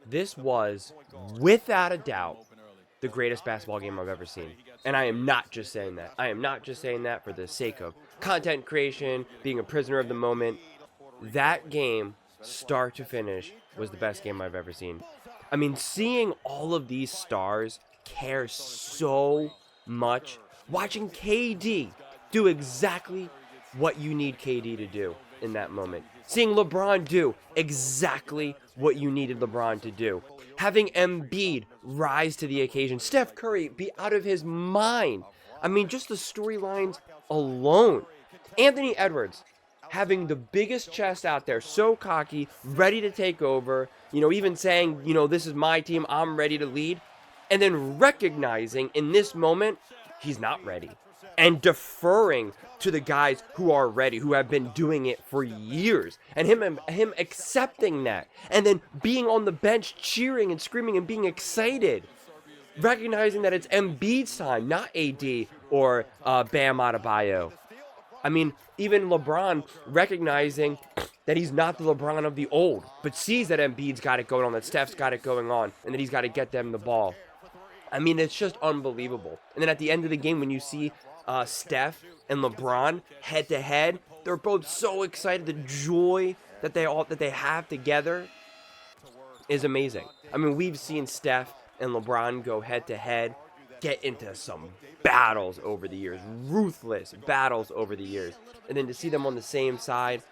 This was, without a doubt, the greatest basketball game I've ever seen. And I am not just saying that. I am not just saying that for the sake of content creation, being a prisoner of the moment. That game, start to finish, was the best game I've ever seen. I mean, seeing all of these stars care so much, watching KD do exactly what you need KD to do in that moment. Seeing LeBron do exactly what you needed LeBron to do. Having Embiid rise to the occasion. Steph Curry be out of his mind. I mean, just the storylines alone. Anthony Edwards having the biggest chest out there, so cocky, ready to take over, even saying, this is my team, I'm ready to lead. And then recognizing in this moment, he's not ready. And deferring to the guys who are ready, who have been doing it for years. And him accepting that. And then being on the bench, cheering and screaming and being excited. Recognizing that it's Embiid's time, not AD or Bam Adebayo. I mean, even LeBron recognizing that he's not the LeBron of the old, but sees that Embiid's got it going on, that Steph's got it going on, and that he's got to get them the ball. I mean, it's just unbelievable. And then at the end of the game, when you see Steph and LeBron head to head, they're both so excited. The joy that they have together is amazing. I mean, we've seen Steph and LeBron go head to head, get into some battles over the years, ruthless battles over the years, and then to see them on the same side,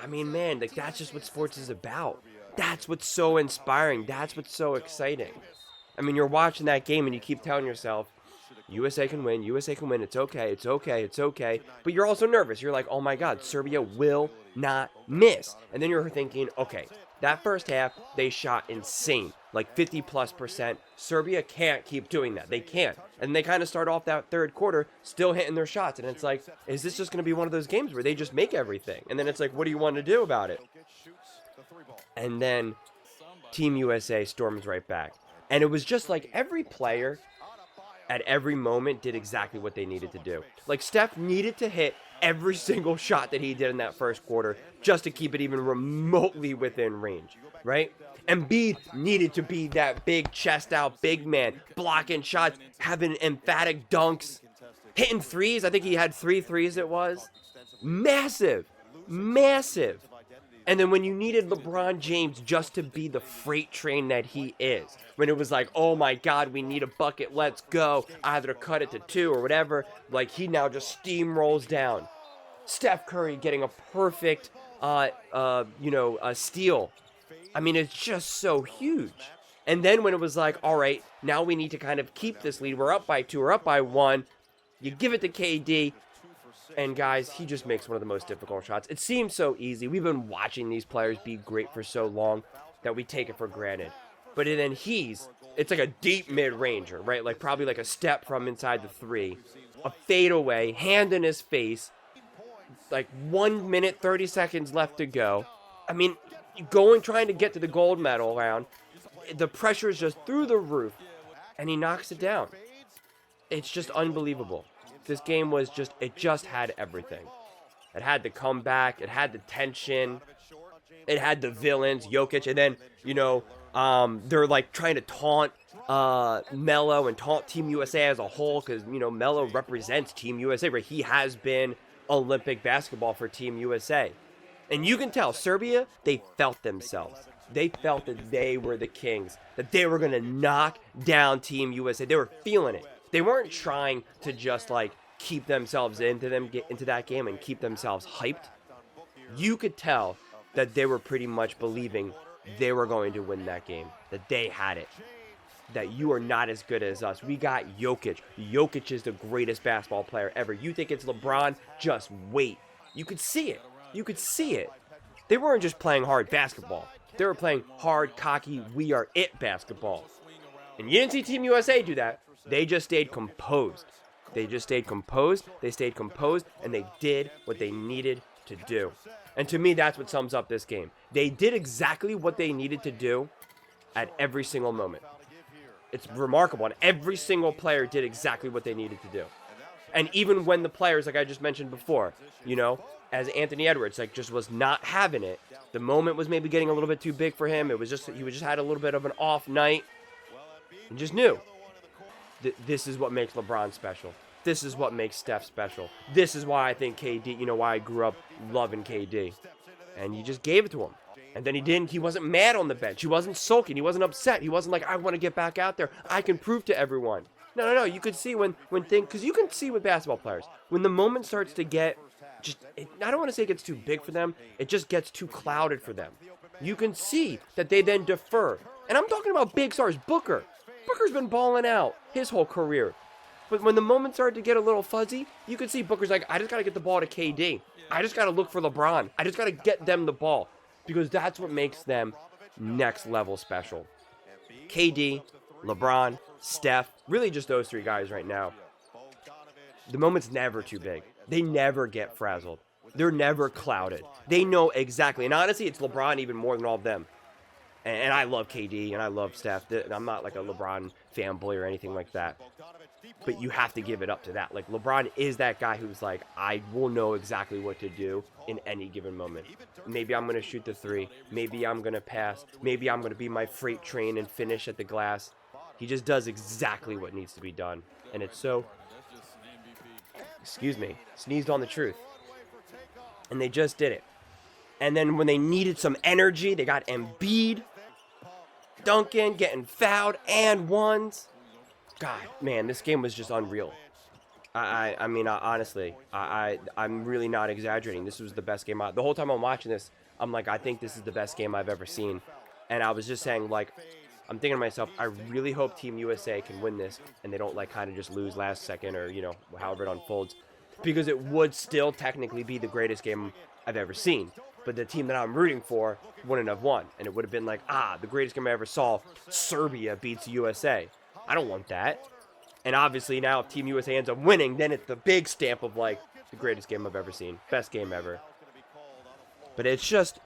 I mean, man, like, that's just what sports is about. That's what's so inspiring. That's what's so exciting. I mean, you're watching that game and you keep telling yourself, USA can win, USA can win, it's okay, it's okay, it's okay. But you're also nervous. You're like, oh my God, Serbia will not miss. And then you're thinking, okay, that first half, they shot insane, like 50+%. Serbia can't keep doing that. They can't. And they kind of start off that third quarter still hitting their shots. And it's like, is this just going to be one of those games where they just make everything? And then it's like, what do you want to do about it? And then Team USA storms right back. And it was just like every player at every moment did exactly what they needed to do. Like, Steph needed to hit every single shot that he did in that first quarter just to keep it even remotely within range, right? Embiid needed to be that big chest out big man, blocking shots, having emphatic dunks, hitting threes. I think he had 3 threes it was. Massive. And then when you needed LeBron James just to be the freight train that he is, when it was like, oh my God, we need a bucket, let's go, either to cut it to 2 or whatever, like, he now just steamrolls down. Steph Curry getting a perfect, steal. I mean, it's just so huge. And then when it was like, all right, now we need to kind of keep this lead. We're up by 2, we're up by 1. You give it to KD. And guys, he just makes one of the most difficult shots. It seems so easy. We've been watching these players be great for so long that we take it for granted. But then it's like a deep mid-ranger, right? Like probably like a step from inside the 3. A fadeaway, hand in his face. Like 1 minute, 30 seconds left to go. I mean, trying to get to the gold medal round. The pressure is just through the roof. And he knocks it down. It's just unbelievable. This game was it just had everything. It had the comeback, it had the tension, it had the villains, Jokic, and then, they're like trying to taunt Melo and taunt Team USA as a whole because, Melo represents Team USA, where he has been Olympic basketball for Team USA. And you can tell, Serbia, they felt themselves. They felt that they were the kings, that they were going to knock down Team USA. They were feeling it. They weren't trying to just keep themselves into that game and keep themselves hyped. You could tell that they were pretty much believing they were going to win that game, that they had it, that you are not as good as us. We got Jokic. Jokic is the greatest basketball player ever. You think it's LeBron? Just wait. You could see it. They weren't just playing hard basketball. They were playing hard, cocky, we are it basketball. And you didn't see Team USA do that. They just stayed composed. They stayed composed, and they did what they needed to do. And to me, that's what sums up this game. They did exactly what they needed to do at every single moment. It's remarkable. And every single player did exactly what they needed to do. And even when the players, like I just mentioned before, as Anthony Edwards, just was not having it, The moment was maybe getting a little bit too big for him. It was just, he was just had a little bit of an off night. And just knew. This is what makes LeBron special. This is what makes Steph special. This is why I think KD, why I grew up loving KD. And you just gave it to him. And then he wasn't mad on the bench. He wasn't sulking. He wasn't upset. He wasn't like, I want to get back out there. I can prove to everyone. No. You could see when things, because you can see with basketball players, when the moment starts to get, I don't want to say it gets too big for them. It just gets too clouded for them. You can see that they then defer. And I'm talking about big stars. Booker's been balling out his whole career. But when the moment started to get a little fuzzy, you could see Booker's like, I just got to get the ball to KD. I just got to look for LeBron. I just got to get them the ball. Because that's what makes them next level special. KD, LeBron, Steph, really just those three guys right now. The moment's never too big. They never get frazzled. They're never clouded. They know exactly. And honestly, it's LeBron even more than all of them. And I love KD and I love Steph. I'm not like a LeBron fanboy or anything like that. But you have to give it up to that. Like, LeBron is that guy who's like, I will know exactly what to do in any given moment. Maybe I'm going to shoot the three. Maybe I'm going to pass. Maybe I'm going to be my freight train and finish at the glass. He just does exactly what needs to be done. And it's so, sneezed on the truth. And they just did it. And then when they needed some energy, they got Embiid, Duncan getting fouled and ones. God, man, this game was just unreal. I mean, honestly, I'm really not exaggerating. This was the best game. The whole time I'm watching this, I'm like, I think this is the best game I've ever seen. And I was just saying, like, I'm thinking to myself, I really hope Team USA can win this and they don't, like, kind of just lose last second or, however it unfolds. Because it would still technically be the greatest game I've ever seen. But the team that I'm rooting for wouldn't have won. And it would have been like, the greatest game I ever saw, Serbia beats USA. I don't want that. And obviously now if Team USA ends up winning, then it's the big stamp of like the greatest game I've ever seen. Best game ever. But it's just,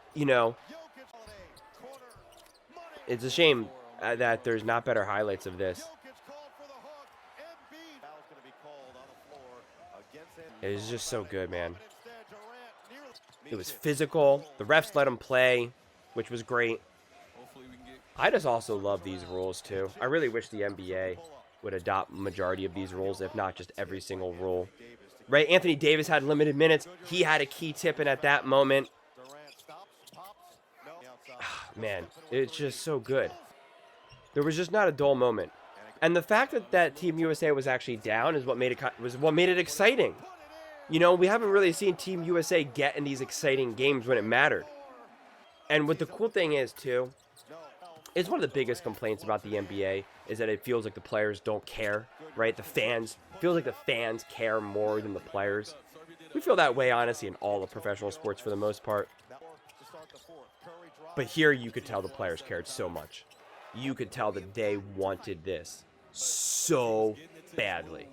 it's a shame that there's not better highlights of this. It was just so good, man. It was physical. The refs let him play, which was great. I just also love these rules, too. I really wish the NBA would adopt majority of these rules, if not just every single rule. Right? Anthony Davis had limited minutes. He had a key tip in at that moment. Man, it's just so good. There was just not a dull moment. And the fact that Team USA was actually down is what made it exciting. We haven't really seen Team USA get in these exciting games when it mattered. And what the cool thing is, too, it's one of the biggest complaints about the NBA is that it feels like the players don't care, right? Feels like the fans care more than the players. We feel that way, honestly, in all of professional sports for the most part. But here you could tell the players cared so much. You could tell that they wanted this so badly.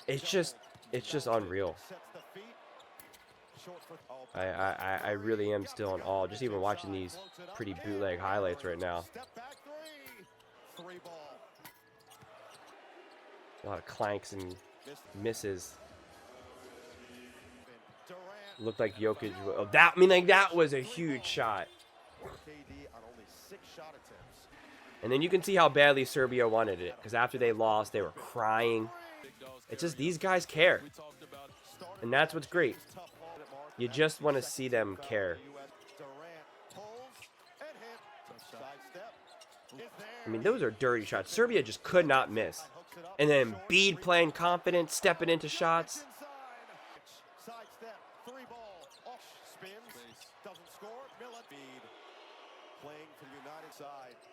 It's just unreal. I really am still in awe. Just even watching these pretty bootleg highlights right now. A lot of clanks and misses. Looked like Jokic. That was a huge shot. And then you can see how badly Serbia wanted it. Because after they lost, they were crying. It's just these guys care. And that's what's great. You just want to see them care. I mean, those are dirty shots. Serbia just could not miss. And then Embiid playing confident, stepping into shots.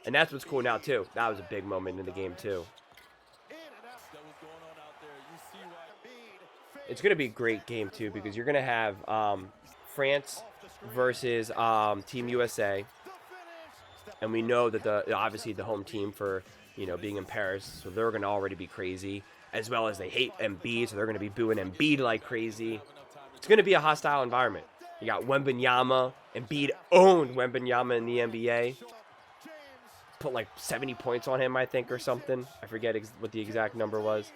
And that's what's cool now, too. That was a big moment in the game, too. It's going to be a great game, too, because you're going to have France versus Team USA. And we know that obviously the home team for, being in Paris, so they're going to already be crazy, as well as they hate Embiid, so they're going to be booing Embiid like crazy. It's going to be a hostile environment. You got Wembanyama. Embiid owned Wembanyama in the NBA. Put like 70 points on him, I think, or something. I forget what the exact number was.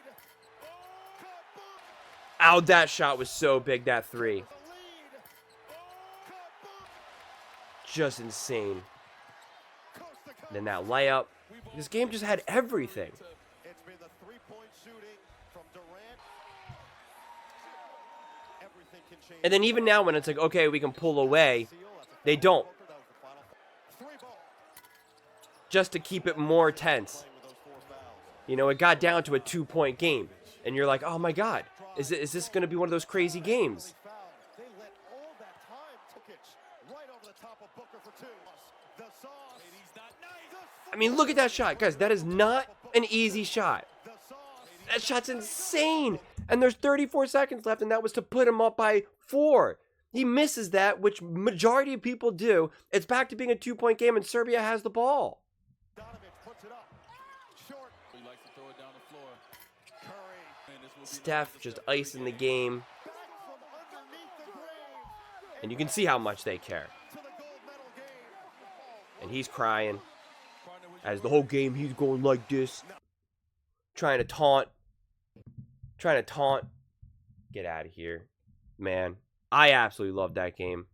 Ow, that shot was so big, that three. just insane. And then that layup. This game just had everything. And then even now when it's like, okay, we can pull away, they don't. Just to keep it more tense. You know, it got down to a 2-point game. And you're like, oh my God, is this going to be one of those crazy games? I mean, look at that shot. Guys, that is not an easy shot. That shot's insane. And there's 34 seconds left, and that was to put him up by 4. He misses that, which majority of people do. It's back to being a 2-point game, and Serbia has the ball. Steph just icing the game. And you can see how much they care. And he's crying. As the whole game, he's going like this. Trying to taunt. Get out of here. Man, I absolutely loved that game.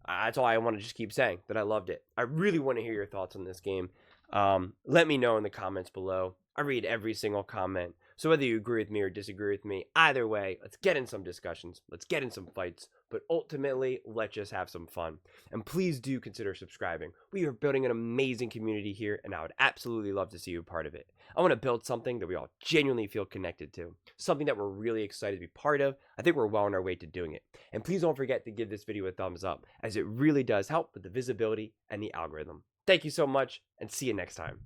That's all I want to just keep saying, that I loved it. I really want to hear your thoughts on this game. Let me know in the comments below. I read every single comment. So whether you agree with me or disagree with me, either way, let's get in some discussions. Let's get in some fights. But ultimately, let's just have some fun. And please do consider subscribing. We are building an amazing community here, and I would absolutely love to see you a part of it. I want to build something that we all genuinely feel connected to. Something that we're really excited to be part of. I think we're well on our way to doing it. And please don't forget to give this video a thumbs up, as it really does help with the visibility and the algorithm. Thank you so much, and see you next time.